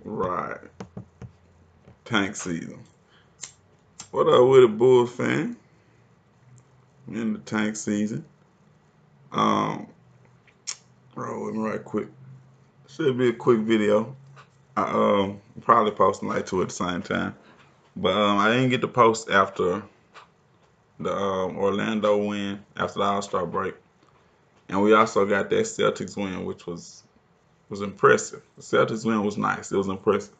Right. Tank season. What up with it, Bulls fan? In the tank season. Um, roll with me right quick. Should be a quick video. I probably posting like two at the same time. But I didn't get to post after the Orlando win after the All-Star break. And we also got that Celtics win, which was impressive. The Celtics win was nice. It was impressive.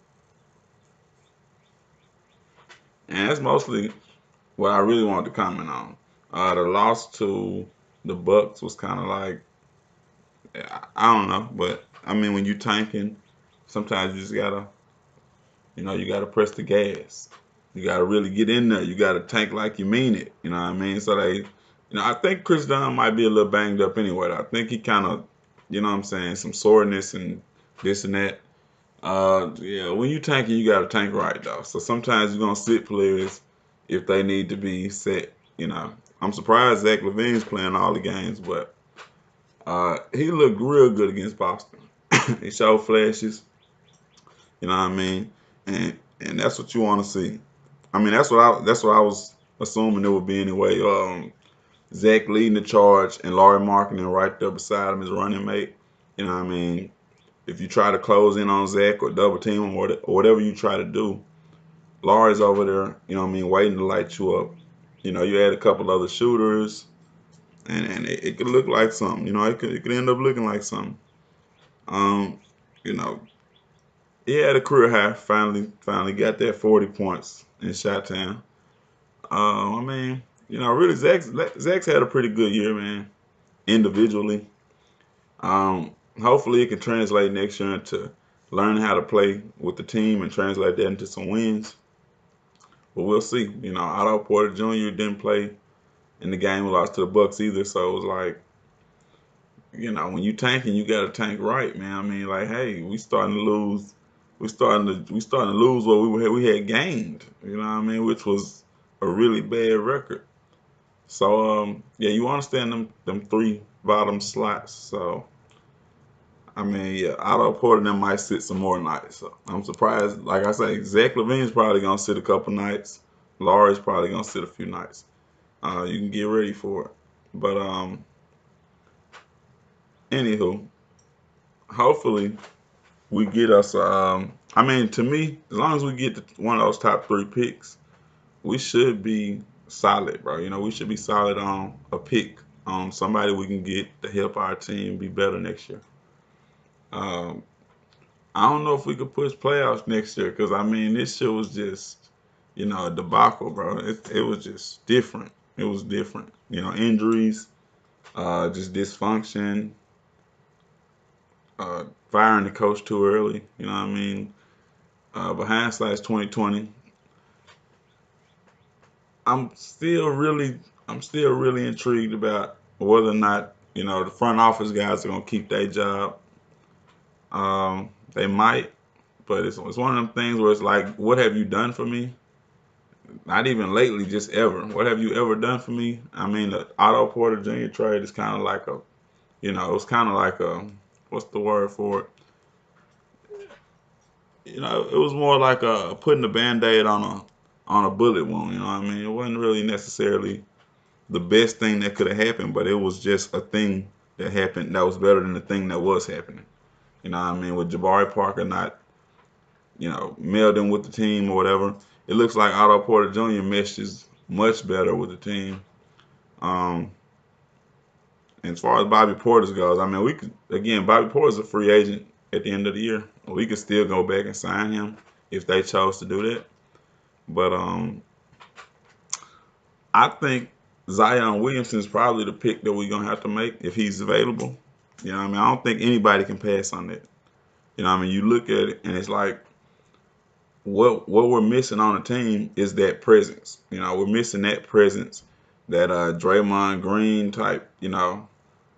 And that's mostly what I really wanted to comment on. The loss to the Bucks was kind of like I don't know, but I mean when you tanking, sometimes you just gotta you gotta press the gas. You gotta really get in there. You gotta tank like you mean it. You know what I mean? So I think Chris Dunn might be a little banged up anyway. I think he kind of, you know what I'm saying, some soreness and this and that. Yeah, when you tanking, you gotta tank right though. So sometimes you're gonna sit players if they need to be set. I'm surprised Zach LaVine's playing all the games, but he looked real good against Boston. He showed flashes. You know what I mean? And that's what you want to see. I mean, that's what I was assuming it would be anyway. Zach leading the charge and Laurie Markkinen right there beside him as running mate. You know what I mean? If you try to close in on Zach or double team him or whatever you try to do, Laurie's over there, you know what I mean, waiting to light you up. You had a couple other shooters, and it could look like something. It could end up looking like something. Um, you know, he had a career high. Finally got that 40 points in Shot Town. I mean, really Zach's had a pretty good year, man. Individually, hopefully it can translate next year into learning how to play with the team and translate that into some wins. But we'll see. Otto Porter Jr. didn't play in the game we lost to the Bucks either, so it was like, when you tanking, you got to tank right, man. I mean, like, hey, we starting to lose. We starting to lose what we had gained. You know what I mean? Which was a really bad record. So yeah, you understand them three bottom slots. So I mean, yeah, Otto Porter them might sit some more nights. So I'm surprised. Like I say, Zach LaVine's probably gonna sit a couple nights. Laurie's probably gonna sit a few nights. You can get ready for it. But anywho, hopefully we get us. I mean, to me, as long as we get one of those top three picks, we should be solid, bro. We should be solid on a pick on somebody we can get to help our team be better next year. Um, I don't know if we could push playoffs next year because I mean this shit was just a debacle, bro. It was just different. It was different. Injuries, just dysfunction, firing the coach too early. You know what I mean? But hindsight's 2020. I'm still really, I'm still really intrigued about whether or not the front office guys are gonna keep their job. They might, but it's one of them things where it's like, what have you done for me? Not even lately, just ever. What have you ever done for me? I mean, the Otto Porter Jr. trade is kind of like it was kind of like what's the word for it? It was more like putting a band-aid on a bullet wound. You know what I mean? It wasn't really necessarily the best thing that could have happened, but it was just a thing that happened that was better than the thing that was happening. You know what I mean? With Jabari Parker not, melding with the team or whatever, it looks like Otto Porter Jr. meshes much better with the team. Um, and as far as Bobby Portis goes, I mean, we could again, Bobby Portis a free agent at the end of the year. We could still go back and sign him if they chose to do that. But I think Zion Williamson is probably the pick that we're gonna have to make if he's available. I mean? I don't think anybody can pass on that. I mean? You look at it and it's like what we're missing on the team is that presence. We're missing that presence, that Draymond Green type,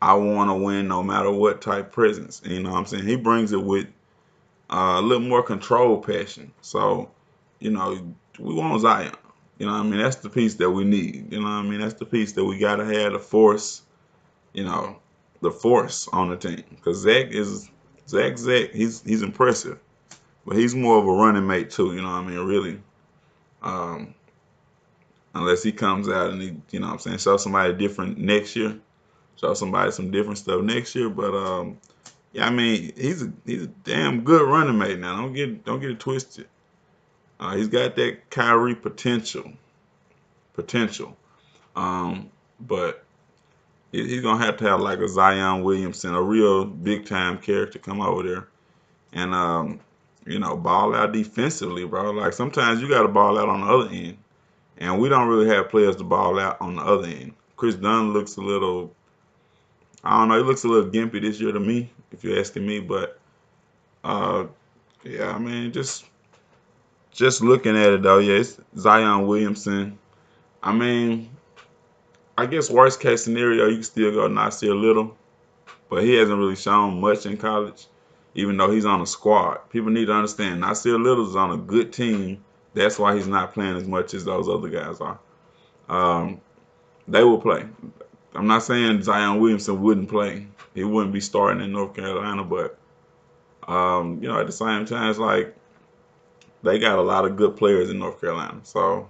I want to win no matter what type presence. And, you know what I'm saying? He brings it with a little more control passion. So, we want Zion. You know what I mean? That's the piece that we need. You know what I mean? That's the piece that we got to have you know, the force on the team. Because Zach, he's impressive. but he's more of a running mate too. You know what I mean? Really, um, unless he comes out and he, you know what I'm saying, show somebody different next year, show somebody some different stuff next year. But yeah, I mean, he's a damn good running mate now. Don't get it twisted. He's got that Kyrie potential. But he's gonna have to have like a Zion Williamson, a real big time character, come over there and ball out defensively, bro. Like sometimes you got to ball out on the other end, and we don't really have players to ball out on the other end. Chris Dunn looks a little, I don't know, he looks a little gimpy this year to me, if you're asking me. But uh, yeah, I mean, just looking at it though, yeah, it's Zion Williamson. I mean, I guess worst case scenario, you can still go Nasir Little, but he hasn't really shown much in college, even though he's on a squad. People need to understand Nasir Little's on a good team. That's why he's not playing as much as those other guys are. Um, they will play. I'm not saying Zion Williamson wouldn't play. He wouldn't be starting in North Carolina, but at the same time, it's like they got a lot of good players in North Carolina. So,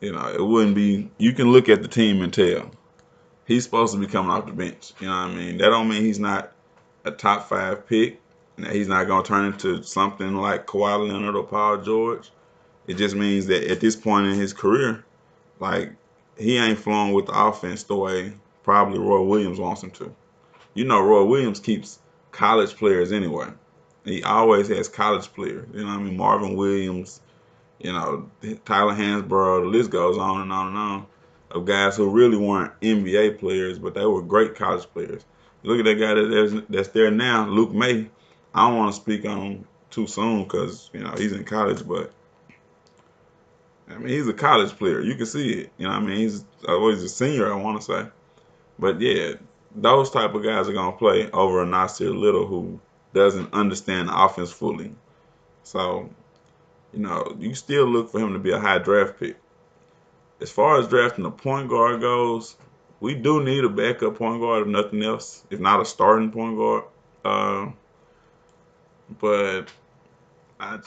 it wouldn't be. You can look at the team and tell he's supposed to be coming off the bench. You know what I mean? That don't mean he's not a top 5 pick, and that he's not going to turn into something like Kawhi Leonard or Paul George. It just means that at this point in his career, like he ain't flowing with the offense the way probably Roy Williams wants him to. Roy Williams keeps college players anyway. He always has college players. You know what I mean? Marvin Williams, Tyler Hansborough, the list goes on and on and on of guys who really weren't NBA players, but they were great college players. Look at that guy that's there now, Luke May. I don't want to speak on him too soon because he's in college, but I mean he's a college player. You can see it. You know what I mean? He's always a senior, I want to say. But yeah, those type of guys are gonna play over a Nasir Little who doesn't understand the offense fully. So you still look for him to be a high draft pick. As far as drafting a point guard goes, we do need a backup point guard if nothing else, if not a starting point guard. Uh, but I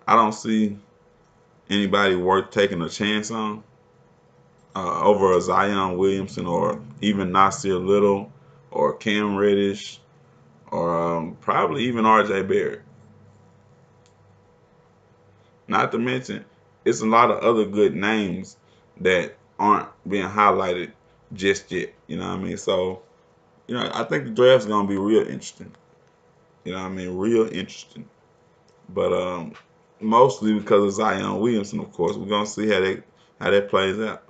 don't see anybody worth taking a chance on over a Zion Williamson or even Nasir Little or Cam Reddish or probably even R.J. Barrett. Not to mention, it's a lot of other good names that aren't being highlighted just yet. You know what I mean? So, I think the draft's gonna be real interesting. You know what I mean? Real interesting. But mostly because of Zion Williamson, of course. We're gonna see how that plays out.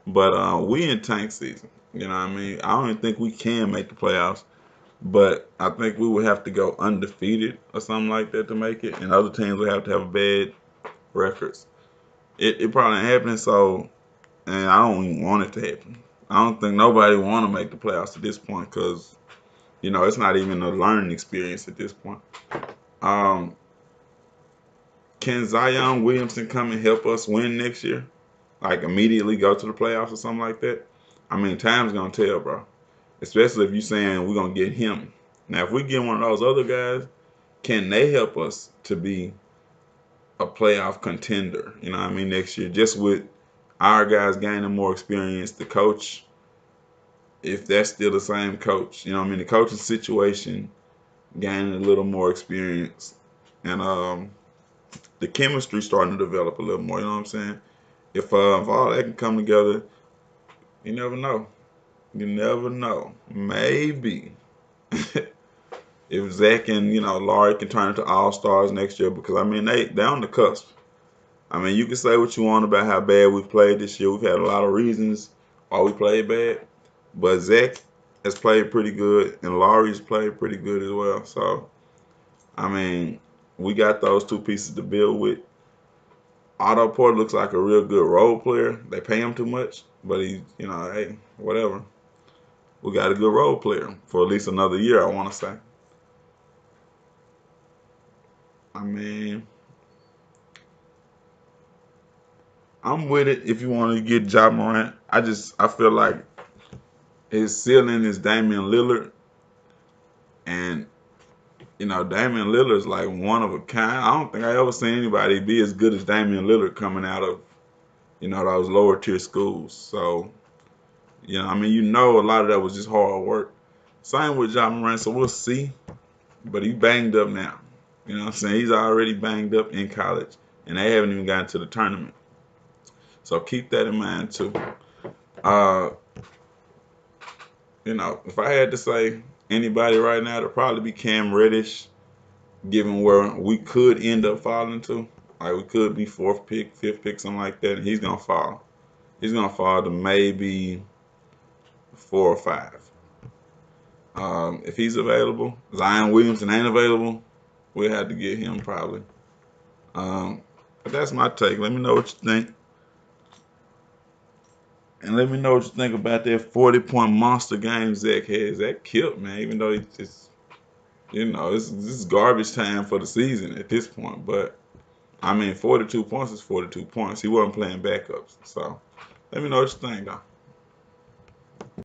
But we in tank season. You know what I mean? I don't even think we can make the playoffs. But I think we would have to go undefeated or something like that to make it, and other teams would have to have bad records. It probably ain't happening. So, and I don't even want it to happen. I don't think nobody want to make the playoffs at this point because it's not even a learning experience at this point. Um, can Zion Williamson come and help us win next year? Like immediately go to the playoffs or something like that? I mean, time's gonna tell, bro. Especially if you're saying we're gonna get him. Now, if we get one of those other guys, can they help us to be a playoff contender? You know what I mean, next year, just with our guys gaining more experience, the coach, if that's still the same coach, you know what I mean, the coaching situation gaining a little more experience, and the chemistry starting to develop a little more. You know what I'm saying? If all that can come together, you never know. You never know. Maybe if Zach and Laurie can turn into all stars next year, because I mean they're on the cusp. I mean, you can say what you want about how bad we've played this year. We've had a lot of reasons why we played bad, but Zach has played pretty good, and Laurie's played pretty good as well. So, I mean, we got those two pieces to build with. Otto Porter looks like a real good role player. They pay him too much, but hey, whatever. We got a good role player for at least another year, I want to say. I mean, I'm with it if you want to get Ja Morant. I feel like his ceiling is Damian Lillard, and Damian Lillard's like one of a kind. I don't think I ever seen anybody be as good as Damian Lillard coming out of, those lower tier schools. So, I mean, a lot of that was just hard work. Same with Ja Morant, so we'll see. But he banged up now. You know what I'm saying? He's already banged up in college, and they haven't even gotten to the tournament. So keep that in mind too. Uh, if I had to say anybody right now, it'd probably be Cam Reddish, given where we could end up falling to. Like we could be fourth pick, fifth pick, something like that, and he's gonna fall. He's gonna fall to maybe 4 or 5. If he's available, Zion Williamson ain't available, we'll have to get him probably. But that's my take. Let me know what you think. And let me know what you think about that 40-point monster game Zach has. That killed, man, even though this is garbage time for the season at this point. But, I mean, 42 points is 42 points. He wasn't playing backups. So, let me know what you think, though.